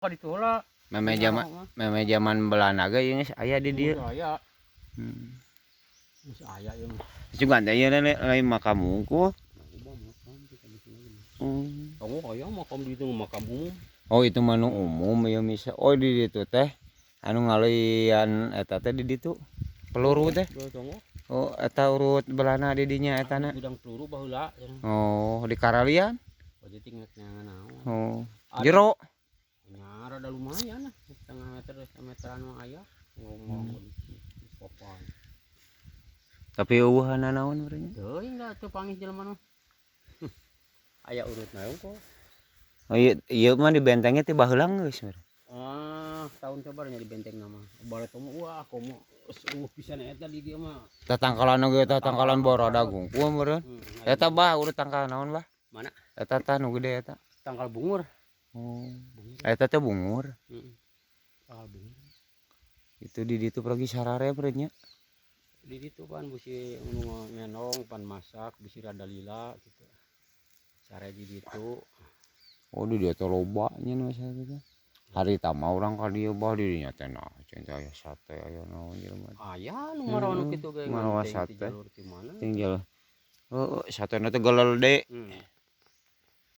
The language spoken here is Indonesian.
Kok ditolak. Meme zaman Belanda ge ieu geus aya di dieu. Aya. Geus aya ieu. Juga teh ieu lain makam unggul. Kamu aya makam di ditu makam umum. Oh itu mah nu umum ya misa. Oh di ditu teh anu ngalian eta teh di ditu. Peluru teh. Oh eta urut Belanda di dinya etana. Gudang peluru baheula. Oh di Karalian. Jadi tingkatnya naon. Oh jero. Nyara ada lumayan lah, setengah meter meteran mah aya. Ngomong di papan. Tapi eueuhan naon urangnya? Teuing da teu pangih jelema mah. Aya urut naon kok. Oh ieu mah di bentengnya teh baheula geus. Tahun sabarnya di benteng nama. Bari temu wah komo pisan eta di dieu mah. Tatangkalan ge tatangkalan Borada gungkul meureun. Eta bah urut tangkal naon bah? Mana? Eta tah nu gede eta. Tangkal bungur. Oh. Eta teh bungur. Tangkal bungur. Itu di ditu pergi sarare berenya. Di ditu kan bisi anu ngenong pan masak bisi rada lila gitu. Sare di ditu. Oh di dieu teh loba nya nu saha. Harita mah urang ka dieu bah di dinya teh nah cenah aya sate aya naon jelema. Aya nu marawan kitu ge marawa sate. jalur ti mana? Ting jalur. Heeh, satena teh gelede.